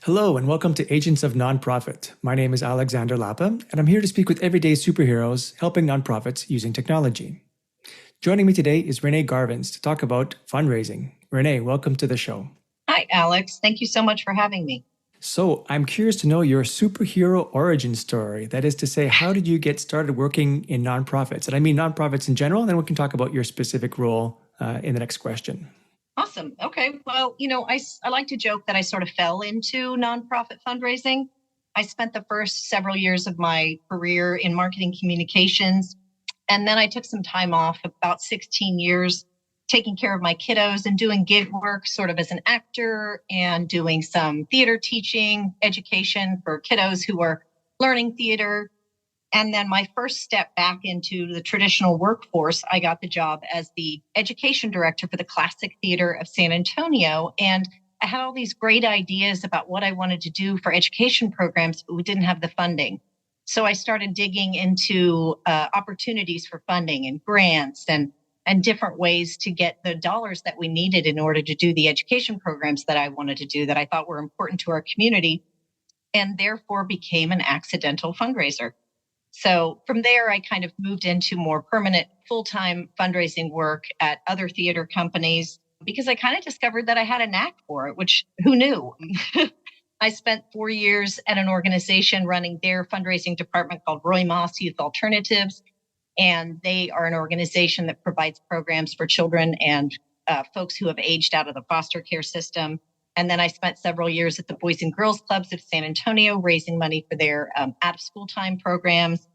Hello, and welcome to Agents of Nonprofit. My name is Alexander Lapa, and I'm here to speak with everyday superheroes helping nonprofits using technology. Joining me today is Renee Garvens to talk about fundraising. Renee, welcome to the show. Hi, Alex. Thank you so much for having me. So, I'm curious to know your superhero origin story. That is to say, how did you get started working in nonprofits? And I mean nonprofits in general, and then we can talk about your specific role in the next question. Awesome. Okay. Well, I like to joke that I sort of fell into nonprofit fundraising. I spent the first several years of my career in marketing communications, and then I took some time off, about 16 years, taking care of my kiddos and doing gig work sort of as an actor and doing some theater teaching, education for kiddos who were learning theater. And then my first step back into the traditional workforce, I got the job as the education director for the Classic Theater of San Antonio. And I had all these great ideas about what I wanted to do for education programs, but we didn't have the funding. So I started digging into opportunities for funding and grants and different ways to get the dollars that we needed in order to do the education programs that I wanted to do that I thought were important to our community, and therefore became an accidental fundraiser. So from there, I kind of moved into more permanent full-time fundraising work at other theater companies because I kind of discovered that I had a knack for it, which who knew? I spent 4 years at an organization running their fundraising department called Roy Moss Youth Alternatives. And they are an organization that provides programs for children and folks who have aged out of the foster care system. And then I spent several years at the Boys and Girls Clubs of San Antonio, raising money for their out-of-school time programs.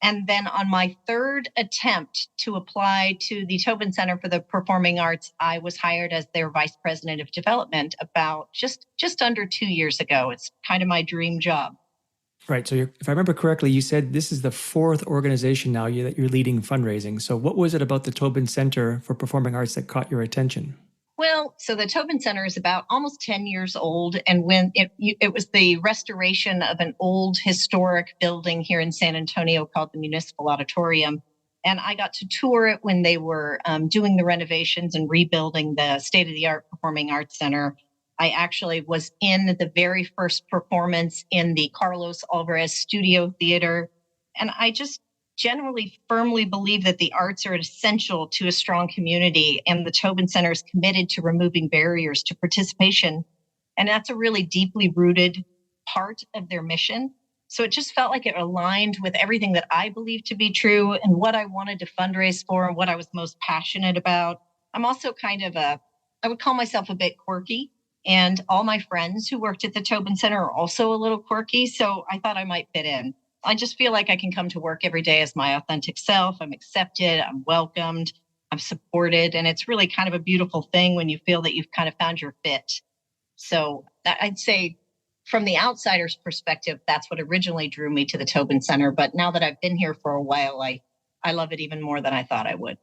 And then on my third attempt to apply to the Tobin Center for the Performing Arts, I was hired as their vice president of development about just under 2 years ago. It's kind of my dream job. Right. So if I remember correctly, you said this is the fourth organization now that you're leading fundraising. So what was it about the Tobin Center for Performing Arts that caught your attention? Well, so the Tobin Center is about almost 10 years old. And when it was the restoration of an old historic building here in San Antonio called the Municipal Auditorium. And I got to tour it when they were doing the renovations and rebuilding the state-of-the-art Performing Arts Center. I actually was in the very first performance in the Carlos Alvarez Studio Theater. And I just generally firmly believe that the arts are essential to a strong community, and the Tobin Center is committed to removing barriers to participation. And that's a really deeply rooted part of their mission. So it just felt like it aligned with everything that I believe to be true and what I wanted to fundraise for and what I was most passionate about. I'm also I would call myself a bit quirky. And all my friends who worked at the Tobin Center are also a little quirky. So I thought I might fit in. I just feel like I can come to work every day as my authentic self. I'm accepted, I'm welcomed, I'm supported. And it's really kind of a beautiful thing when you feel that you've kind of found your fit. So I'd say from the outsider's perspective, that's what originally drew me to the Tobin Center. But now that I've been here for a while, I love it even more than I thought I would.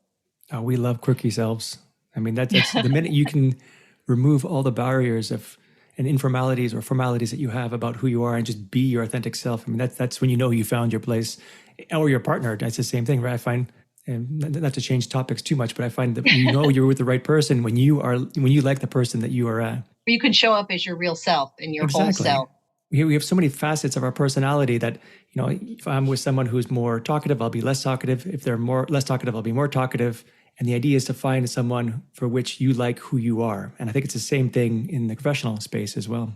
Oh, we love quirky selves. I mean, that's the minute you can remove all the barriers and informalities or formalities that you have about who you are and just be your authentic self. I mean, that's when you know you found your place, or your partner. That's the same thing, right? I find, and not to change topics too much, but I find that you're with the right person when you like the person that you are at. You can show up as your real self and your whole self. We have so many facets of our personality that, if I'm with someone who's more talkative, I'll be less talkative. If they're less talkative, I'll be more talkative. And the idea is to find someone for which you like who you are. And I think it's the same thing in the professional space as well.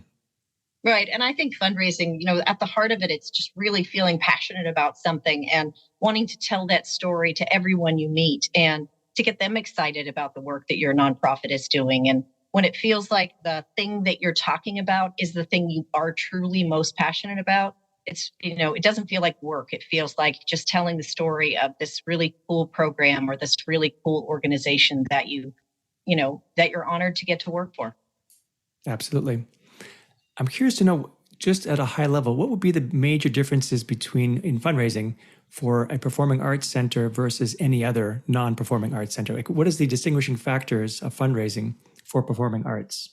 Right. And I think fundraising, at the heart of it, it's just really feeling passionate about something and wanting to tell that story to everyone you meet and to get them excited about the work that your nonprofit is doing. And when it feels like the thing that you're talking about is the thing you are truly most passionate about, it doesn't feel like work. It feels like just telling the story of this really cool program or this really cool organization that that you're honored to get to work for. Absolutely. I'm curious to know, just at a high level, what would be the major differences in fundraising for a performing arts center versus any other non-performing arts center? Like, what is the distinguishing factors of fundraising for performing arts?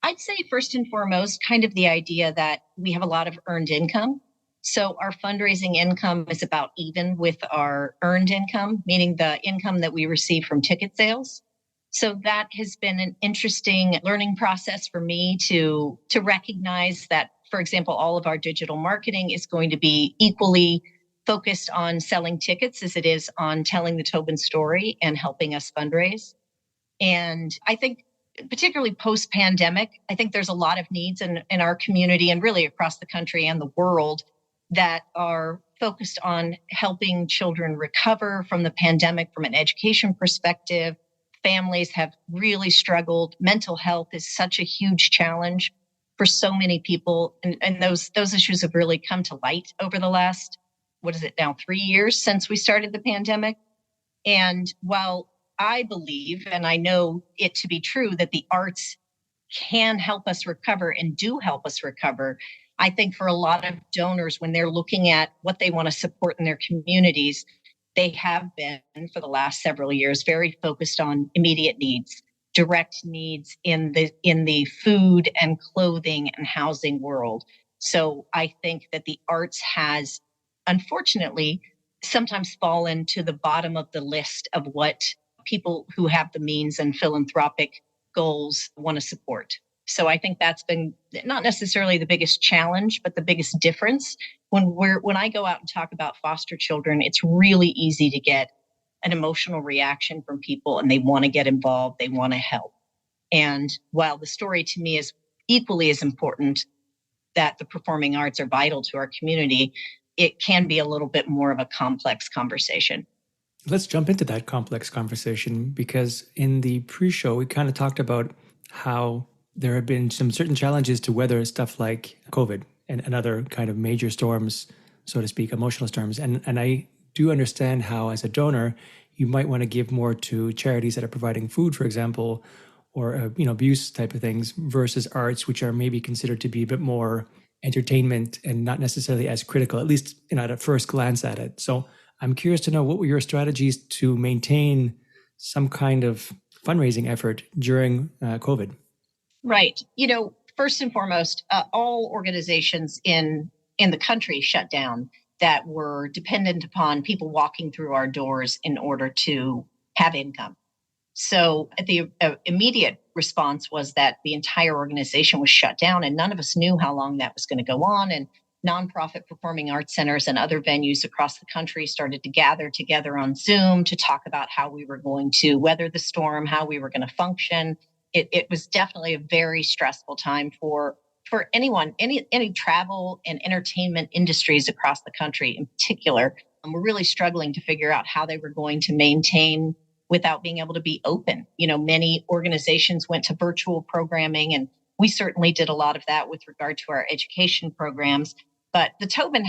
I'd say first and foremost, kind of the idea that we have a lot of earned income. So our fundraising income is about even with our earned income, meaning the income that we receive from ticket sales. So that has been an interesting learning process for me to recognize that, for example, all of our digital marketing is going to be equally focused on selling tickets as it is on telling the Tobin story and helping us fundraise. And I think particularly post-pandemic, I think there's a lot of needs in our community and really across the country and the world that are focused on helping children recover from the pandemic from an education perspective. Families have really struggled. Mental health is such a huge challenge for so many people. And those issues have really come to light over the last, 3 years since we started the pandemic. And while I believe, and I know it to be true, that the arts can help us recover and do help us recover, I think for a lot of donors, when they're looking at what they want to support in their communities, they have been for the last several years very focused on immediate needs, direct needs in the food and clothing and housing world. So I think that the arts has, unfortunately, sometimes fallen to the bottom of the list of what people who have the means and philanthropic goals want to support. So I think that's been not necessarily the biggest challenge, but the biggest difference. When I go out and talk about foster children, it's really easy to get an emotional reaction from people, and they want to get involved, they want to help. And while the story to me is equally as important, that the performing arts are vital to our community, it can be a little bit more of a complex conversation. Let's jump into that complex conversation, because in the pre-show, we kind of talked about how there have been some certain challenges to weather stuff like COVID and other kind of major storms, so to speak, emotional storms. And I do understand how, as a donor, you might want to give more to charities that are providing food, for example, or abuse type of things, versus arts, which are maybe considered to be a bit more entertainment and not necessarily as critical, at least at a first glance at it. So I'm curious to know, what were your strategies to maintain some kind of fundraising effort during COVID? Right. First and foremost, all organizations in the country shut down that were dependent upon people walking through our doors in order to have income. So the immediate response was that the entire organization was shut down, and none of us knew how long that was going to go on. And nonprofit performing arts centers and other venues across the country started to gather together on Zoom to talk about how we were going to weather the storm, how we were going to function. It was definitely a very stressful time for anyone, any travel and entertainment industries across the country in particular. We're really struggling to figure out how they were going to maintain without being able to be open. Many organizations went to virtual programming, and we certainly did a lot of that with regard to our education programs. But the Tobin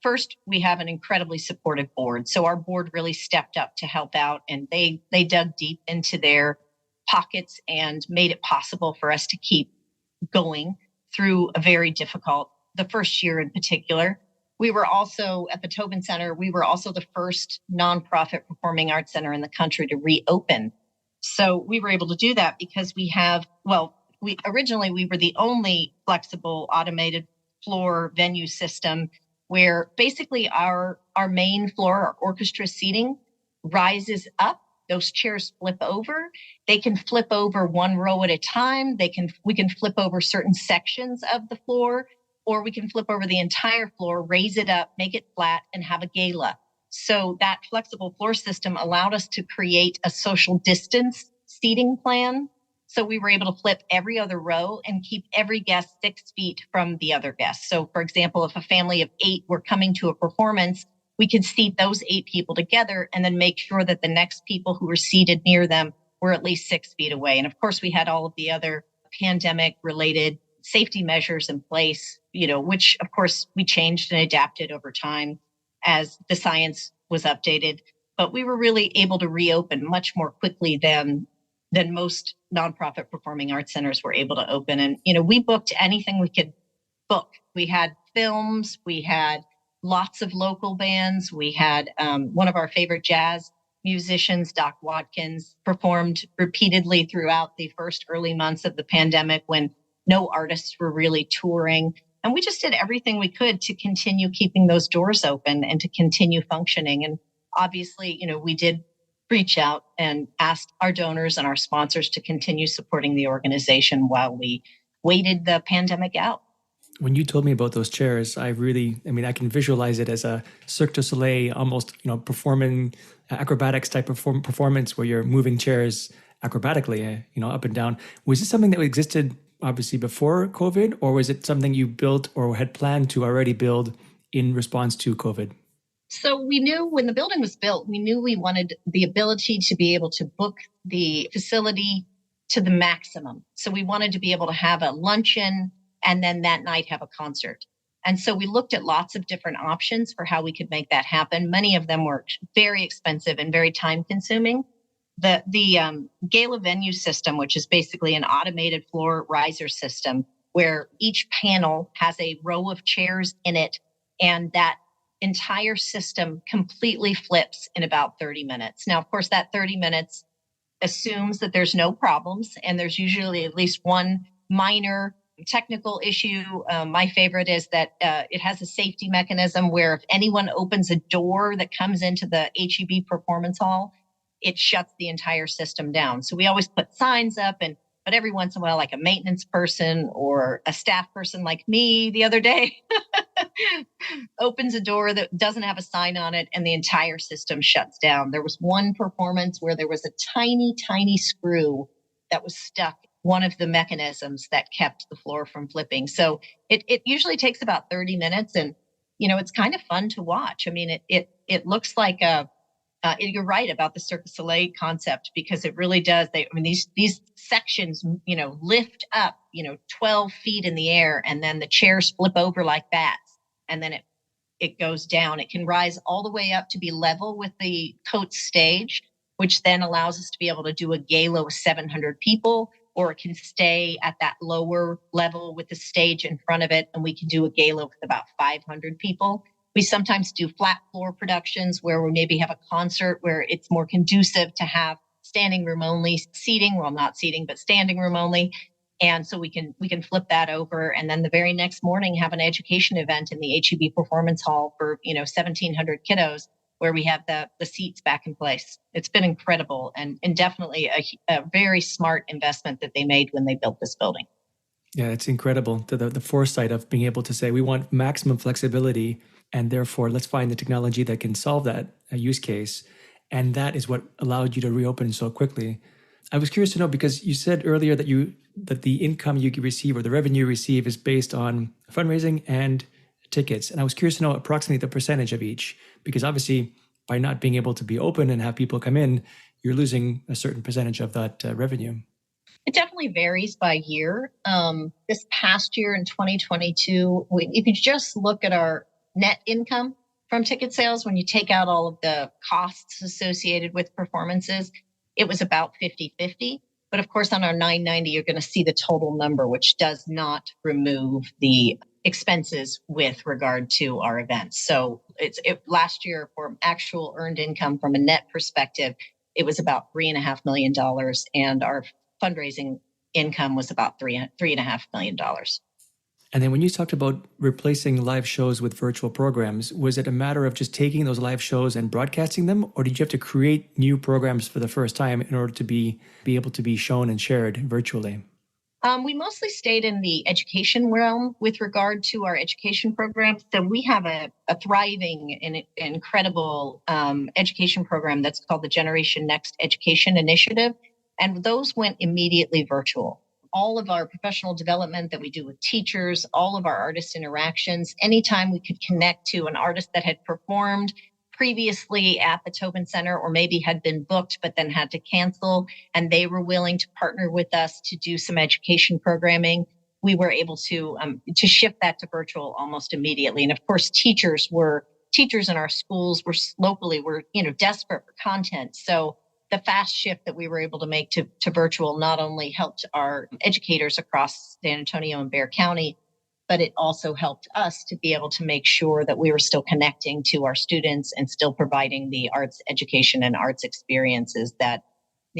first, we have an incredibly supportive board. So our board really stepped up to help out, and they dug deep into their pockets and made it possible for us to keep going through a very difficult, the first year in particular. We were also at the Tobin Center, we were also the first nonprofit performing arts center in the country to reopen. So we were able to do that because we were the only flexible automated floor venue system where basically our main floor, our orchestra seating, rises up. Those chairs flip over. They can flip over one row at a time. We can flip over certain sections of the floor, or we can flip over the entire floor, raise it up, make it flat, and have a gala. So that flexible floor system allowed us to create a social distance seating plan. So we were able to flip every other row and keep every guest 6 feet from the other guests. So for example, if a family of 8 were coming to a performance, we could seat those 8 people together and then make sure that the next people who were seated near them were at least 6 feet away. And of course, we had all of the other pandemic-related safety measures in place, which of course we changed and adapted over time as the science was updated. But we were really able to reopen much more quickly than most nonprofit performing arts centers were able to open. And, we booked anything we could book. We had films, we had lots of local bands. We had one of our favorite jazz musicians, Doc Watkins, performed repeatedly throughout the first early months of the pandemic when no artists were really touring. And we just did everything we could to continue keeping those doors open and to continue functioning. And obviously, we did reach out and ask our donors and our sponsors to continue supporting the organization while we waited the pandemic out. When you told me about those chairs, I mean, I can visualize it as a Cirque du Soleil, almost, performing acrobatics type of performance where you're moving chairs acrobatically, up and down. Was this something that existed obviously before COVID, or was it something you built or had planned to already build in response to COVID? So we knew when the building was built, we knew we wanted the ability to be able to book the facility to the maximum. So we wanted to be able to have a luncheon and then that night have a concert. And so we looked at lots of different options for how we could make that happen. Many of them were very expensive and very time consuming. The gala venue system, which is basically an automated floor riser system where each panel has a row of chairs in it, and that entire system completely flips in about 30 minutes. Now, of course, that 30 minutes assumes that there's no problems, and there's usually at least one minor technical issue. My favorite is that it has a safety mechanism where if anyone opens a door that comes into the HEB Performance Hall, it shuts the entire system down. So we always put signs up, but every once in a while, like a maintenance person or a staff person like me the other day opens a door that doesn't have a sign on it and the entire system shuts down. There was one performance where there was a tiny, tiny screw that was stuck one of the mechanisms that kept the floor from flipping. So it usually takes about 30 minutes, and it's kind of fun to watch. I mean, it looks like you're right about the Cirque du Soleil concept, because it really does. These sections, lift up, 12 feet in the air, and then the chairs flip over like bats, and then it goes down. It can rise all the way up to be level with the Coates stage, which then allows us to be able to do a gala with 700 people, or it can stay at that lower level with the stage in front of it, and we can do a gala with about 500 people. We sometimes do flat floor productions where we maybe have a concert where it's more conducive to have standing room only seating. Well, not seating, but standing room only. And so we can flip that over. And then the very next morning have an education event in the HEB Performance Hall for, 1,700 kiddos, where we have the seats back in place. It's been incredible and definitely a very smart investment that they made when they built this building. Yeah, it's incredible. The foresight of being able to say, we want maximum flexibility, and therefore let's find the technology that can solve that use case. And that is what allowed you to reopen so quickly. I was curious to know, because you said earlier that the income you receive or the revenue you receive is based on fundraising and tickets. And I was curious to know approximately the percentage of each, because obviously by not being able to be open and have people come in, you're losing a certain percentage of that revenue. It definitely varies by year. This past year in 2022, if you just look at our net income from ticket sales, when you take out all of the costs associated with performances, it was about 50-50. But of course, on our 990, you're going to see the total number, which does not remove the expenses with regard to our events. So last year, for actual earned income from a net perspective, it was about $3.5 million, and our fundraising income was about $3.5 million. And then when you talked about replacing live shows with virtual programs, was it a matter of just taking those live shows and broadcasting them, or did you have to create new programs for the first time in order to be able to be shown and shared virtually? We mostly stayed in the education realm with regard to our education programs. So we have a thriving and incredible education program that's called the Generation Next Education Initiative. And those went immediately virtual. All of our professional development that we do with teachers, all of our artist interactions, anytime we could connect to an artist that had performed previously at the Tobin Center, or maybe had been booked but then had to cancel, and they were willing to partner with us to do some education programming, we were able to shift that to virtual almost immediately. And of course, teachers in our schools were desperate for content. So the fast shift that we were able to make to virtual not only helped our educators across San Antonio and Bexar County, but it also helped us to be able to make sure that we were still connecting to our students and still providing the arts education and arts experiences that,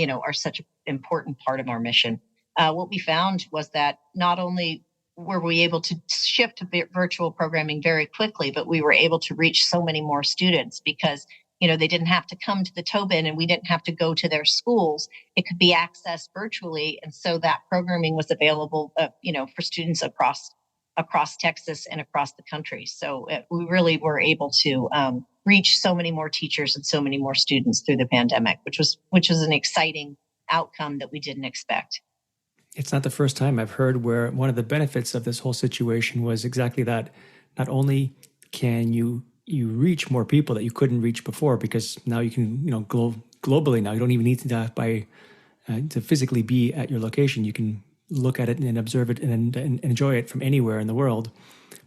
are such an important part of our mission. What we found was that not only were we able to shift to virtual programming very quickly, but we were able to reach so many more students, because they didn't have to come to the Tobin and we didn't have to go to their schools. It could be accessed virtually. And so that programming was available, for students across Texas and across the country. So we really were able to reach so many more teachers and so many more students through the pandemic, which was an exciting outcome that we didn't expect. It's not the first time I've heard where one of the benefits of this whole situation was exactly that. Not only can you reach more people that you couldn't reach before, because now you can, globally now, you don't even need to physically be at your location. You can look at it and observe it and enjoy it from anywhere in the world.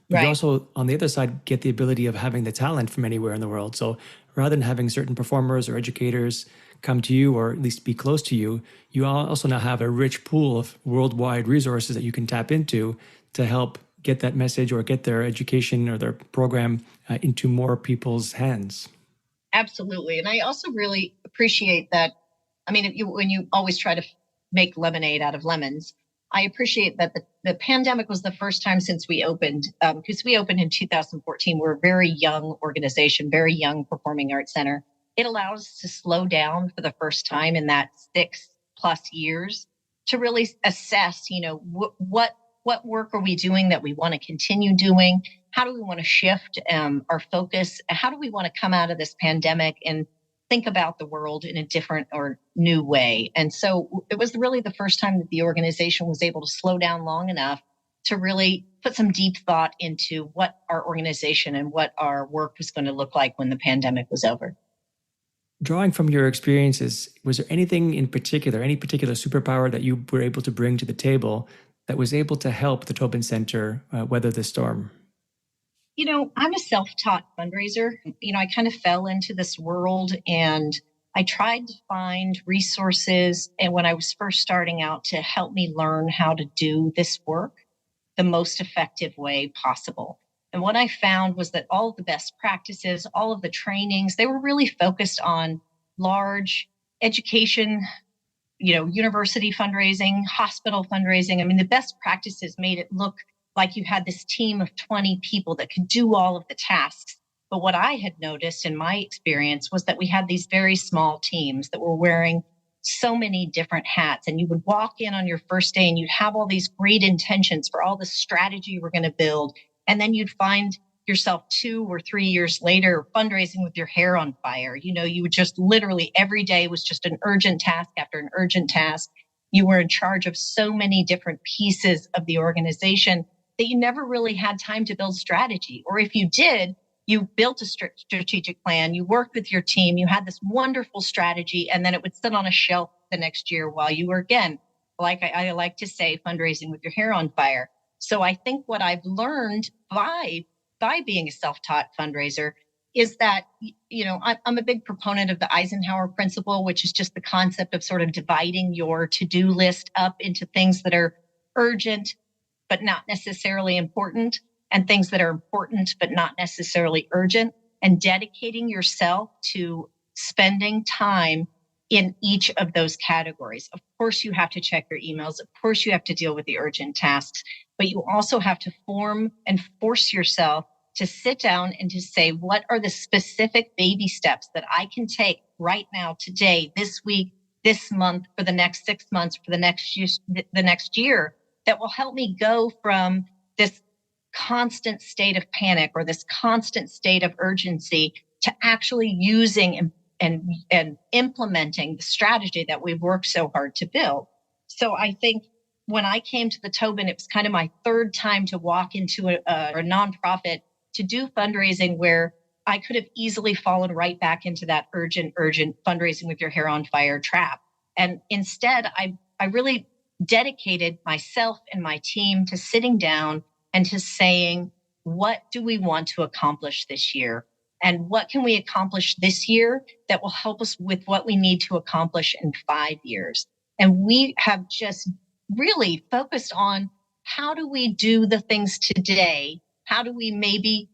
But you also, on the other side, get the ability of having the talent from anywhere in the world. So rather than having certain performers or educators come to you or at least be close to you, you also now have a rich pool of worldwide resources that you can tap into to help get that message or get their education or their program into more people's hands. Absolutely. And I also really appreciate that. I mean, when you always try to make lemonade out of lemons, I appreciate that the pandemic was the first time since we opened, because we opened in 2014. We're a very young organization, very young performing arts center. It allows us to slow down for the first time in that 6+ years to really assess, what work are we doing that we want to continue doing? How do we want to shift our focus? How do we want to come out of this pandemic and think about the world in a different or new way? And so it was really the first time that the organization was able to slow down long enough to really put some deep thought into what our organization and what our work was going to look like when the pandemic was over. Drawing from your experiences, was there anything in particular, any particular superpower that you were able to bring to the table that was able to help the Tobin Center weather the storm? I'm a self-taught fundraiser. I kind of fell into this world and I tried to find resources. And when I was first starting out, to help me learn how to do this work the most effective way possible. And what I found was that all of the best practices, all of the trainings, they were really focused on large education, university fundraising, hospital fundraising. I mean, the best practices made it look like you had this team of 20 people that could do all of the tasks. But what I had noticed in my experience was that we had these very small teams that were wearing so many different hats. And you would walk in on your first day and you'd have all these great intentions for all the strategy you were going to build. And then you'd find yourself 2 or 3 years later fundraising with your hair on fire. You would just literally every day was just an urgent task after an urgent task. You were in charge of so many different pieces of the organization that you never really had time to build strategy. Or if you did, you built a strategic plan, you worked with your team, you had this wonderful strategy, and then it would sit on a shelf the next year while you were, again, like I like to say, fundraising with your hair on fire. So I think what I've learned by being a self-taught fundraiser is that, I'm a big proponent of the Eisenhower principle, which is just the concept of sort of dividing your to-do list up into things that are urgent, but not necessarily important, and things that are important, but not necessarily urgent, and dedicating yourself to spending time in each of those categories. Of course, you have to check your emails. Of course, you have to deal with the urgent tasks, but you also have to form and force yourself to sit down and to say, what are the specific baby steps that I can take right now, today, this week, this month, for the next 6 months, for the next year, that will help me go from this constant state of panic or this constant state of urgency to actually using and implementing the strategy that we've worked so hard to build. So I think when I came to the Tobin, it was kind of my third time to walk into a nonprofit to do fundraising, where I could have easily fallen right back into that urgent fundraising with your hair on fire trap. And instead, I really dedicated myself and my team to sitting down and to saying, what do we want to accomplish this year? And what can we accomplish this year that will help us with what we need to accomplish in 5 years? And we have just really focused on, how do we do the things today? How do we maybe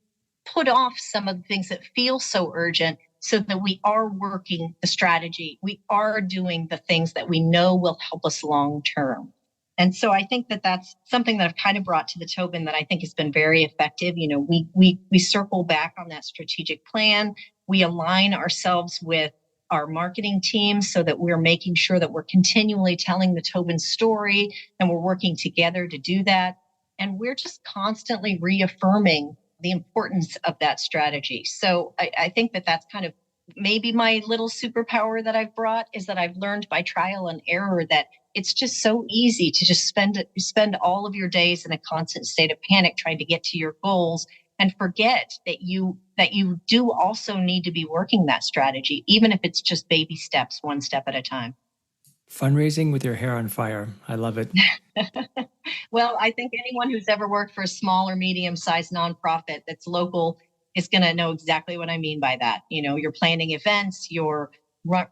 put off some of the things that feel so urgent so that we are working the strategy? We are doing the things that we know will help us long term. And so I think that that's something that I've kind of brought to the Tobin that I think has been very effective. We circle back on that strategic plan. We align ourselves with our marketing team so that we're making sure that we're continually telling the Tobin story, and we're working together to do that. And we're just constantly reaffirming the importance of that strategy. So I think that that's kind of maybe my little superpower that I've brought, is that I've learned by trial and error that it's just so easy to just spend all of your days in a constant state of panic trying to get to your goals, and forget that you do also need to be working that strategy, even if it's just baby steps, one step at a time. Fundraising with your hair on fire. I love it. Well, I think anyone who's ever worked for a small or medium-sized nonprofit that's local is going to know exactly what I mean by that. You're planning events, you're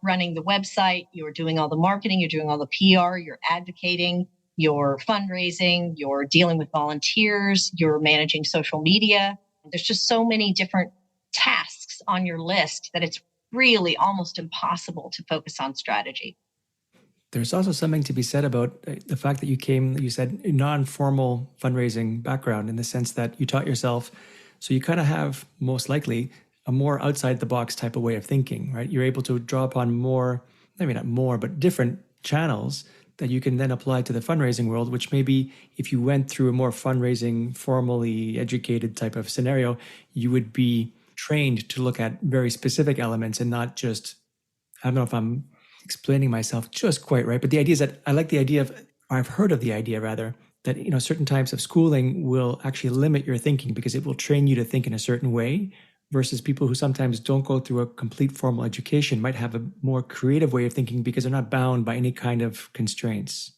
running the website, you're doing all the marketing, you're doing all the PR, you're advocating, you're fundraising, you're dealing with volunteers, you're managing social media. There's just so many different tasks on your list that it's really almost impossible to focus on strategy. There's also something to be said about the fact that you said, non-formal fundraising background, in the sense that you taught yourself. So you kind of have, most likely, a more outside the box type of way of thinking, right? You're able to draw upon more, maybe not more, but different channels that you can then apply to the fundraising world, which maybe if you went through a more fundraising, formally educated type of scenario, you would be trained to look at very specific elements and not just, I don't know if I'm explaining myself just quite right, but the idea is that I like the idea of, or I've heard of the idea rather, that certain types of schooling will actually limit your thinking because it will train you to think in a certain way, versus people who sometimes don't go through a complete formal education might have a more creative way of thinking because they're not bound by any kind of constraints.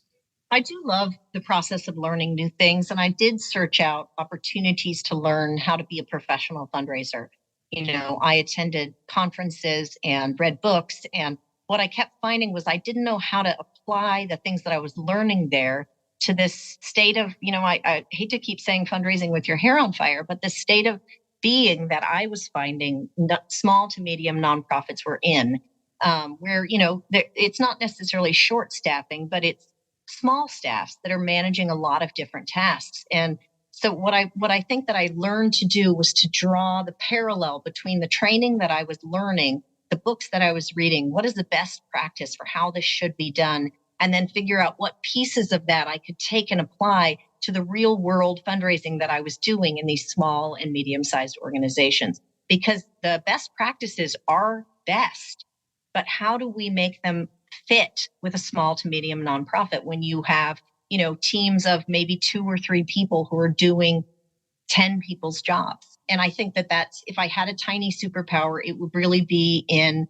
I do love the process of learning new things, and I did search out opportunities to learn how to be a professional fundraiser. I attended conferences and read books, and what I kept finding was I didn't know how to apply the things that I was learning there to this state of, I hate to keep saying fundraising with your hair on fire, but the state of being that I was finding small to medium nonprofits were in, where, it's not necessarily short staffing, but it's small staffs that are managing a lot of different tasks. And so what I think that I learned to do was to draw the parallel between the training that I was learning, the books that I was reading, what is the best practice for how this should be done, and then figure out what pieces of that I could take and apply to the real world fundraising that I was doing in these small and medium-sized organizations. Because the best practices are best, but how do we make them fit with a small to medium nonprofit when you have, teams of maybe 2 or 3 people who are doing 10 people's jobs? And I think that that's, if I had a tiny superpower, it would really be in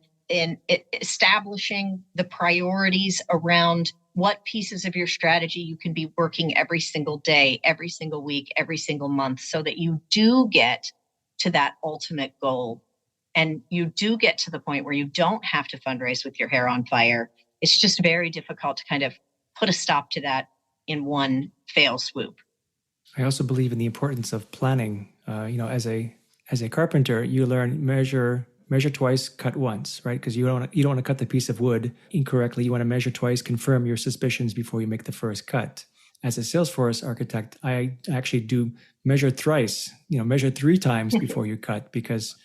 establishing the priorities around what pieces of your strategy you can be working every single day, every single week, every single month, so that you do get to that ultimate goal. And you do get to the point where you don't have to fundraise with your hair on fire. It's just very difficult to kind of put a stop to that in one fail swoop. I also believe in the importance of planning. As a carpenter, you learn measure twice, cut once, right? Because you don't want to cut the piece of wood incorrectly. You want to measure twice, confirm your suspicions before you make the first cut. As a Salesforce architect, I actually do measure thrice. Measure 3 times before you cut, because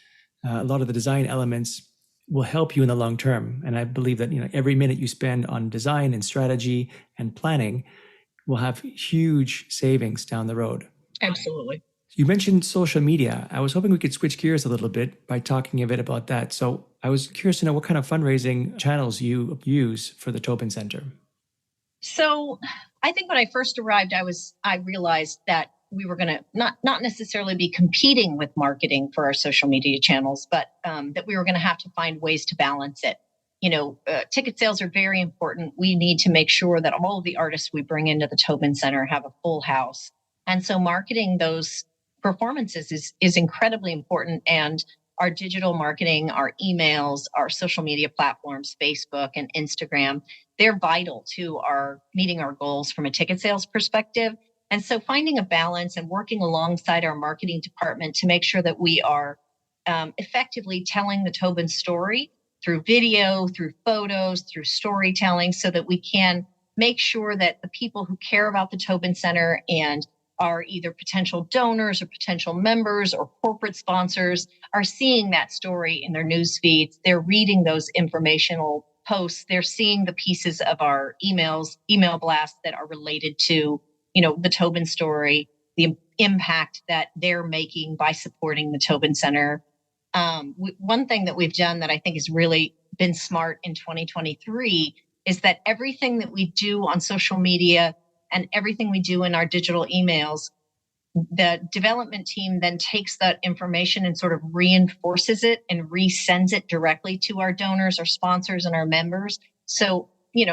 a lot of the design elements will help you in the long term. And I believe that every minute you spend on design and strategy and planning will have huge savings down the road. Absolutely. You mentioned social media. I was hoping we could switch gears a little bit by talking a bit about that. So I was curious to know what kind of fundraising channels you use for the Tobin Center. So I think when I first arrived, I realized that we were going to not necessarily be competing with marketing for our social media channels, but that we were going to have to find ways to balance it. Ticket sales are very important. We need to make sure that all of the artists we bring into the Tobin Center have a full house. And so marketing those performances is incredibly important. And our digital marketing, our emails, our social media platforms, Facebook and Instagram, they're vital to our meeting our goals from a ticket sales perspective. And so finding a balance and working alongside our marketing department to make sure that we are effectively telling the Tobin story through video, through photos, through storytelling, so that we can make sure that the people who care about the Tobin Center and are either potential donors or potential members or corporate sponsors are seeing that story in their news feeds. They're reading those informational posts. They're seeing the pieces of our email blasts that are related to, the Tobin story, the impact that they're making by supporting the Tobin Center. One thing that we've done that I think has really been smart in 2023 is that everything that we do on social media and everything we do in our digital emails, the development team then takes that information and sort of reinforces it and resends it directly to our donors, our sponsors, and our members. So,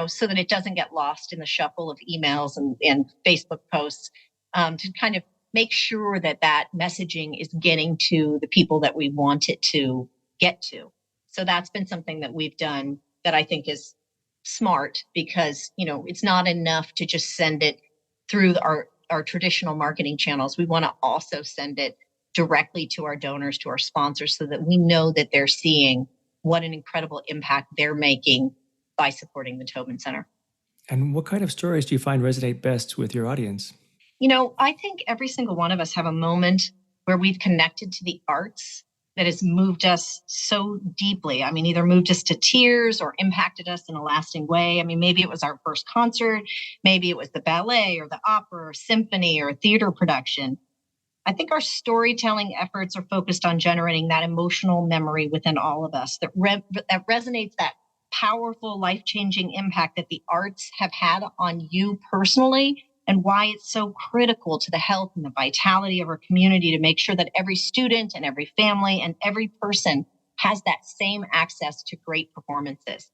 so that it doesn't get lost in the shuffle of emails and Facebook posts, to kind of make sure that messaging is getting to the people that we want it to get to. So that's been something that we've done that I think is smart, because, it's not enough to just send it through our traditional marketing channels. We want to also send it directly to our donors, to our sponsors, so that we know that they're seeing what an incredible impact they're making by supporting the Tobin Center. And what kind of stories do you find resonate best with your audience? I think every single one of us have a moment where we've connected to the arts that has moved us so deeply. I mean, either moved us to tears or impacted us in a lasting way. I mean, maybe it was our first concert, maybe it was the ballet or the opera or symphony or theater production. I think our storytelling efforts are focused on generating that emotional memory within all of us that resonates, that powerful, life-changing impact that the arts have had on you personally, and why it's so critical to the health and the vitality of our community to make sure that every student and every family and every person has that same access to great performances.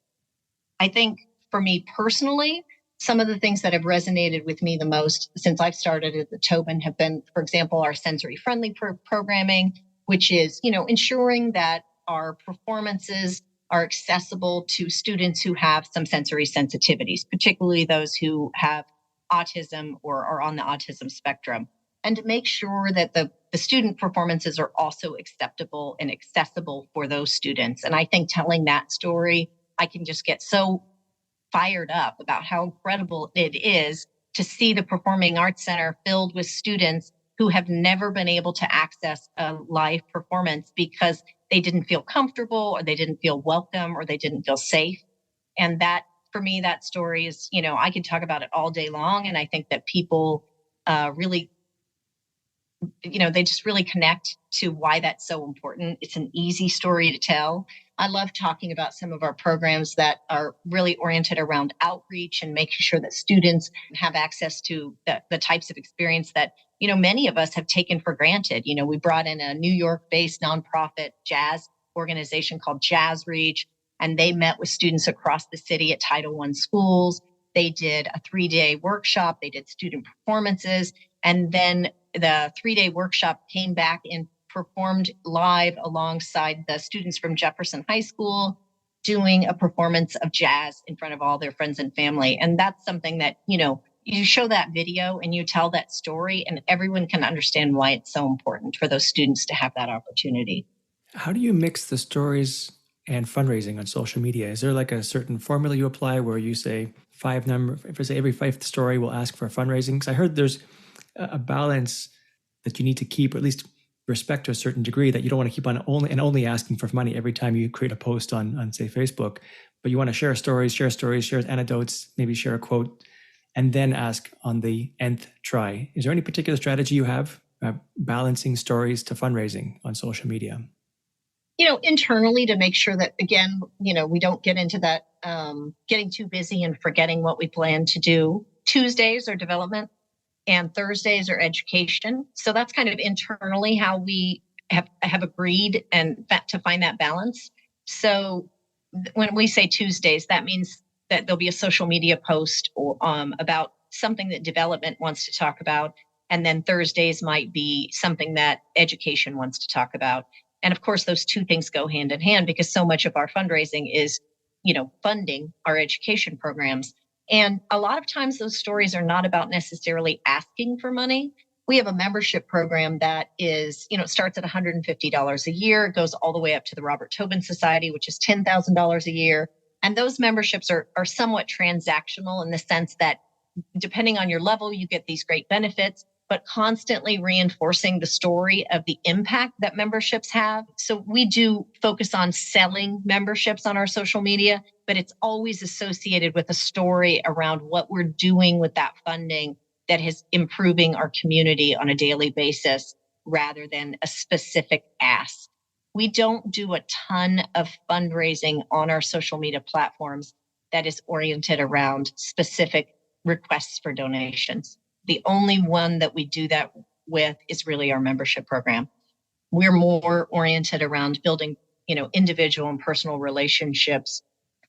I think for me personally, some of the things that have resonated with me the most since I've started at the Tobin have been, for example, our sensory-friendly programming, which is, ensuring that our performances are accessible to students who have some sensory sensitivities, particularly those who have autism or are on the autism spectrum, and to make sure that the student performances are also acceptable and accessible for those students. And I think telling that story, I can just get so fired up about how incredible it is to see the Performing Arts Center filled with students who have never been able to access a live performance because they didn't feel comfortable, or they didn't feel welcome, or they didn't feel safe. And that, for me, that story is, I could talk about it all day long. And I think that people really, they just really connect to why that's so important. It's an easy story to tell. I love talking about some of our programs that are really oriented around outreach and making sure that students have access to the types of experience that, many of us have taken for granted. We brought in a New York-based nonprofit jazz organization called Jazz Reach, and they met with students across the city at Title I schools. They did a 3-day workshop. They did student performances. And then the 3-day workshop came back and performed live alongside the students from Jefferson High School, doing a performance of jazz in front of all their friends and family. And that's something that, you show that video and you tell that story, and everyone can understand why it's so important for those students to have that opportunity. How do you mix the stories and fundraising on social media? Is there like a certain formula you apply where you say if I say every 5th story will ask for fundraising? Because I heard there's a balance that you need to keep, or at least respect to a certain degree, that you don't want to keep on only asking for money every time you create a post on say Facebook, but you want to share stories, share anecdotes, maybe share a quote, and then ask on the nth try. Is there any particular strategy you have balancing stories to fundraising on social media? Internally, to make sure that, again, we don't get into that getting too busy and forgetting what we plan to do. Tuesdays are development and Thursdays are education. So that's kind of internally how we have agreed and to find that balance. So when we say Tuesdays, that means that there'll be a social media post or about something that development wants to talk about. And then Thursdays might be something that education wants to talk about. And of course, those two things go hand in hand, because so much of our fundraising is, funding our education programs. And a lot of times those stories are not about necessarily asking for money. We have a membership program that is, starts at $150 a year. It goes all the way up to the Robert Tobin Society, which is $10,000 a year. And those memberships are somewhat transactional in the sense that depending on your level, you get these great benefits. but constantly reinforcing the story of the impact that memberships have. So we do focus on selling memberships on our social media, but it's always associated with a story around what we're doing with that funding that is improving our community on a daily basis rather than a specific ask. We don't do a ton of fundraising on our social media platforms that is oriented around specific requests for donations. The only one that we do that with is really our membership program. We're more oriented around building, individual and personal relationships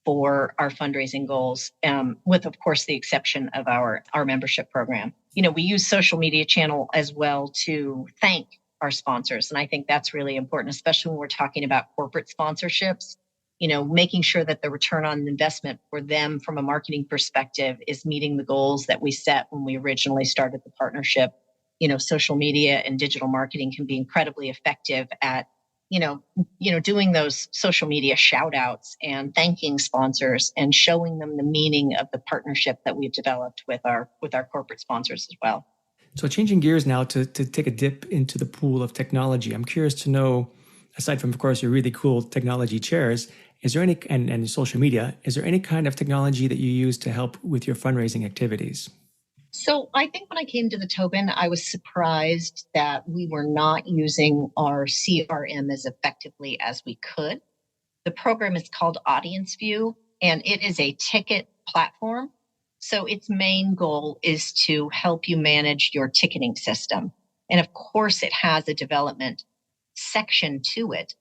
for our fundraising goals, with, of course, the exception of our membership program. We use social media channel as well to thank our sponsors. And I think that's really important, especially when we're talking about corporate sponsorships. Making sure that the return on investment for them from a marketing perspective is meeting the goals that we set when we originally started the partnership. Social media and digital marketing can be incredibly effective at, doing those social media shout outs and thanking sponsors and showing them the meaning of the partnership that we've developed with our corporate sponsors as well. So changing gears now to take a dip into the pool of technology, I'm curious to know, aside from, of course, your really cool technology chairs, is there any, and social media, is there any kind of technology that you use to help with your fundraising activities? So I think when I came to the Tobin, I was surprised that we were not using our CRM as effectively as we could. The program is called Audience View, and it is a ticket platform. So its main goal is to help you manage your ticketing system. And of course, it has a development section to it.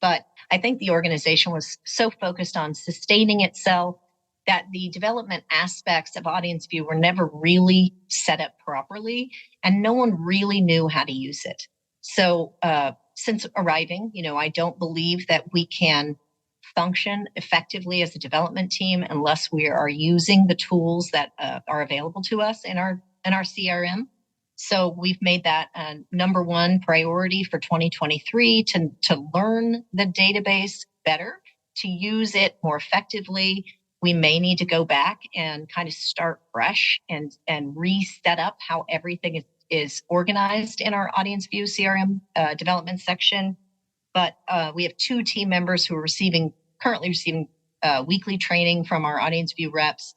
But I think the organization was so focused on sustaining itself that the development aspects of Audience View were never really set up properly, and no one really knew how to use it. So since arriving, I don't believe that we can function effectively as a development team unless we are using the tools that are available to us in our CRM. So we've made that number one priority for 2023 to learn the database better, to use it more effectively. We may need to go back and kind of start fresh and reset up how everything is organized in our Audience View CRM development section. But we have 2 team members who are currently receiving weekly training from our Audience View reps.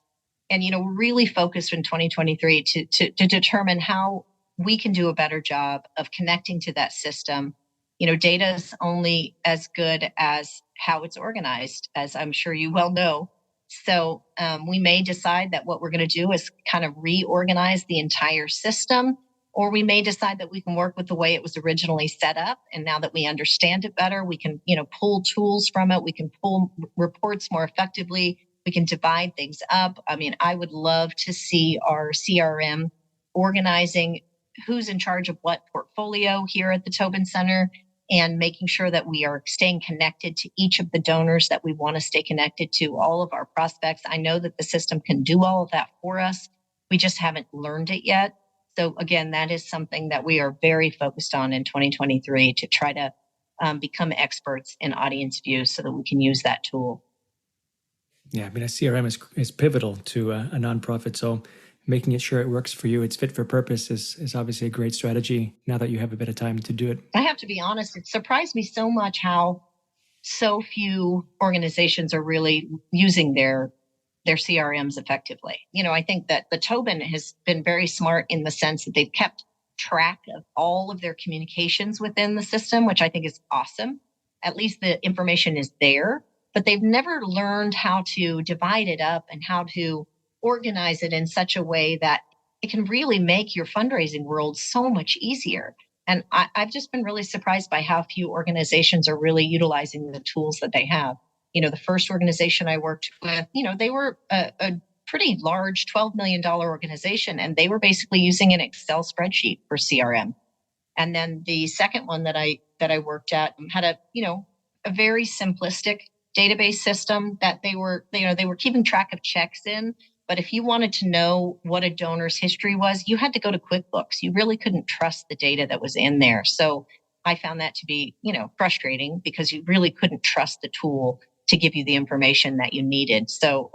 And, we're really focused in 2023 to determine how we can do a better job of connecting to that system. Data is only as good as how it's organized, as I'm sure you well know. So we may decide that what we're going to do is kind of reorganize the entire system, or we may decide that we can work with the way it was originally set up. And now that we understand it better, we can, pull tools from it. We can pull reports more effectively. We can divide things up. I mean, I would love to see our CRM organizing who's in charge of what portfolio here at the Tobin Center, and making sure that we are staying connected to each of the donors that we want to stay connected to, all of our prospects. I know that the system can do all of that for us. We just haven't learned it yet. So again, that is something that we are very focused on in 2023 to try to become experts in Audience View so that we can use that tool. Yeah, I mean, a CRM is pivotal to a nonprofit. So making it sure it works for you, it's fit for purpose, is obviously a great strategy now that you have a bit of time to do it. I have to be honest, it surprised me so much how so few organizations are really using their CRMs effectively. I think that the Tobin has been very smart in the sense that they've kept track of all of their communications within the system, which I think is awesome. At least the information is there, but they've never learned how to divide it up and how to organize it in such a way that it can really make your fundraising world so much easier. And I've just been really surprised by how few organizations are really utilizing the tools that they have. The first organization I worked with, they were a pretty large $12 million organization, and they were basically using an Excel spreadsheet for CRM. And then the second one that I worked at had a very simplistic database system that they were keeping track of checks in. But if you wanted to know what a donor's history was, you had to go to QuickBooks. You really couldn't trust the data that was in there. So I found that to be, frustrating, because you really couldn't trust the tool to give you the information that you needed. So,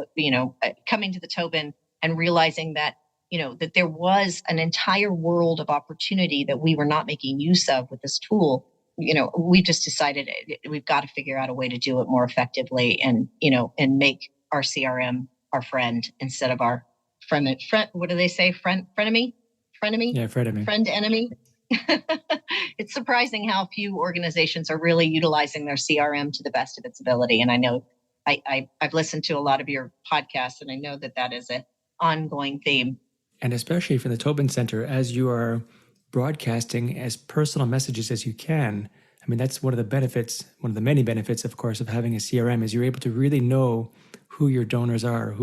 coming to the Tobin and realizing that that there was an entire world of opportunity that we were not making use of with this tool. We just decided we've got to figure out a way to do it more effectively and make our CRM our friend instead of our friend. What do they say? Frenemy? Yeah, frenemy. Friend enemy. It's surprising how few organizations are really utilizing their CRM to the best of its ability. And I know I've listened to a lot of your podcasts, and I know that is an ongoing theme. And especially for the Tobin Center, as you are broadcasting as personal messages as you can, I mean, that's one of the many benefits, of course, of having a CRM is you're able to really know who your donors are,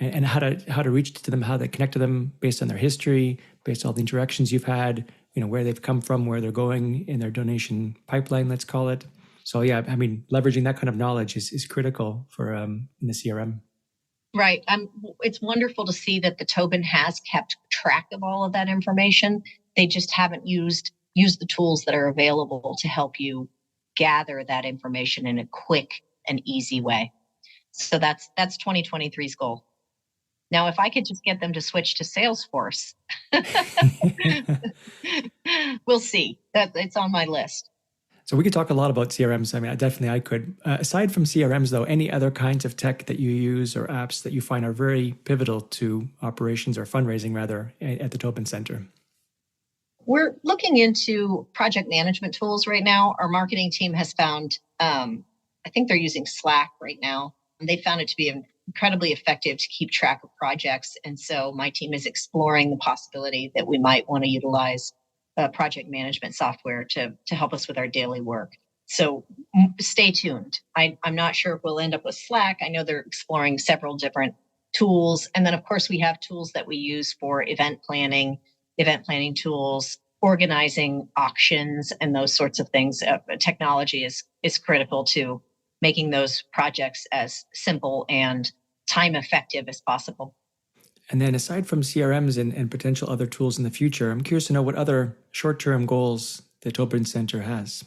and how to reach to them, how to connect to them based on their history, based on all the interactions you've had, where they've come from, where they're going in their donation pipeline, let's call it. So yeah, I mean, leveraging that kind of knowledge is critical for in the CRM. Right. It's wonderful to see that the Tobin has kept track of all of that information. They just haven't used the tools that are available to help you gather that information in a quick and easy way. So that's 2023's goal. Now, if I could just get them to switch to Salesforce, we'll see. It's on my list. So we could talk a lot about CRMs. I mean, I could. Aside from CRMs, though, any other kinds of tech that you use or apps that you find are very pivotal to operations or fundraising, rather, at the Tobin Center? We're looking into project management tools right now. Our marketing team has found, I think they're using Slack right now. And they found it to be incredibly effective to keep track of projects. And so my team is exploring the possibility that we might want to utilize project management software to help us with our daily work. So stay tuned. I'm not sure if we'll end up with Slack. I know they're exploring several different tools. And then, of course, we have tools that we use for event planning tools, organizing auctions, and those sorts of things. Technology is critical to making those projects as simple and time effective as possible. And then aside from CRMs and potential other tools in the future, I'm curious to know what other short-term goals the Tobin Center has.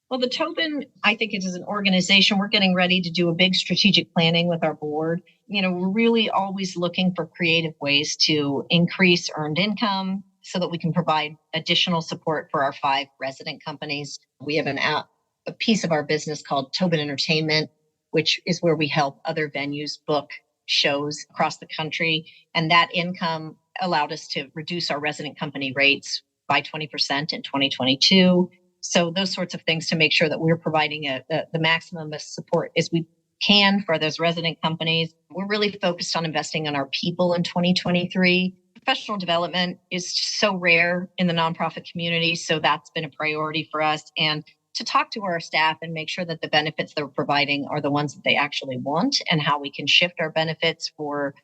Well, the Tobin, I think it is an organization. We're getting ready to do a big strategic planning with our board. We're really always looking for creative ways to increase earned income so that we can provide additional support for our 5 resident companies. We have a piece of our business called Tobin Entertainment, which is where we help other venues book shows across the country. And that income allowed us to reduce our resident company rates by 20% in 2022. So those sorts of things to make sure that we're providing the maximum of support as we can for those resident companies. We're really focused on investing in our people in 2023. Professional development is so rare in the nonprofit community. So that's been a priority for us. And to talk to our staff and make sure that the benefits they're providing are the ones that they actually want, and how we can shift our benefits for,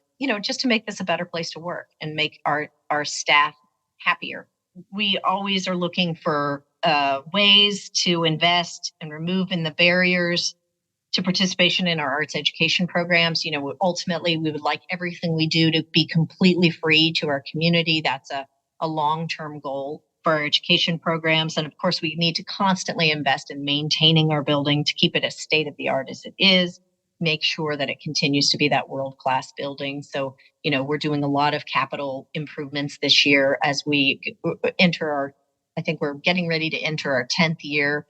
just to make this a better place to work and make our staff happier. We always are looking for ways to invest and remove the barriers to participation in our arts education programs. Ultimately, we would like everything we do to be completely free to our community. That's a long-term goal for our education programs. And of course, we need to constantly invest in maintaining our building to keep it as state-of-the-art as it is, make sure that it continues to be that world-class building. So, we're doing a lot of capital improvements this year as we I think we're getting ready to enter our 10th year.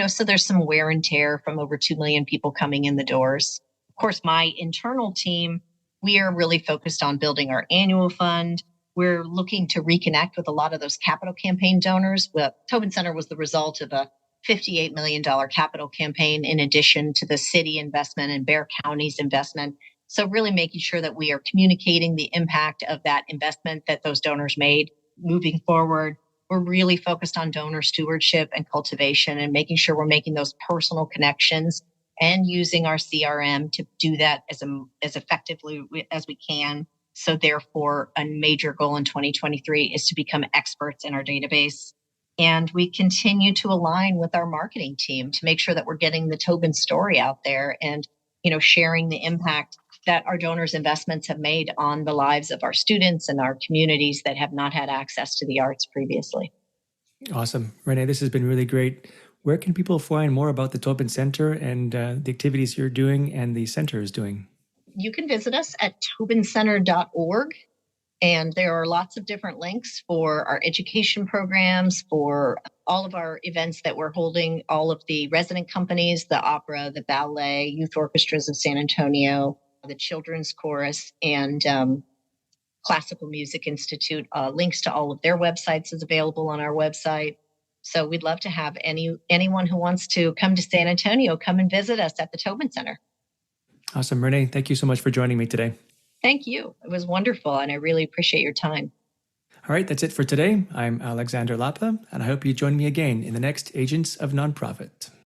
So there's some wear and tear from over 2 million people coming in the doors. Of course, my internal team, we are really focused on building our annual fund. We're looking to reconnect with a lot of those capital campaign donors. The Tobin Center was the result of a $58 million capital campaign in addition to the city investment and Bexar County's investment. So really making sure that we are communicating the impact of that investment that those donors made moving forward. We're really focused on donor stewardship and cultivation and making sure we're making those personal connections and using our CRM to do that as effectively as we can. So therefore, a major goal in 2023 is to become experts in our database. And we continue to align with our marketing team to make sure that we're getting the Tobin story out there and, sharing the impact that our donors' investments have made on the lives of our students and our communities that have not had access to the arts previously. Awesome. Renee, this has been really great. Where can people find more about the Tobin Center and the activities you're doing and the center is doing? You can visit us at tobincenter.org. And there are lots of different links for our education programs, for all of our events that we're holding, all of the resident companies, the opera, the ballet, youth orchestras of San Antonio, the children's chorus, and Classical Music Institute. Links to all of their websites is available on our website. So we'd love to have anyone who wants to come to San Antonio come and visit us at the Tobin Center. Awesome. Renee, thank you so much for joining me today. Thank you. It was wonderful, and I really appreciate your time. All right, that's it for today. I'm Alexander Lapa, and I hope you join me again in the next Agents of Nonprofit.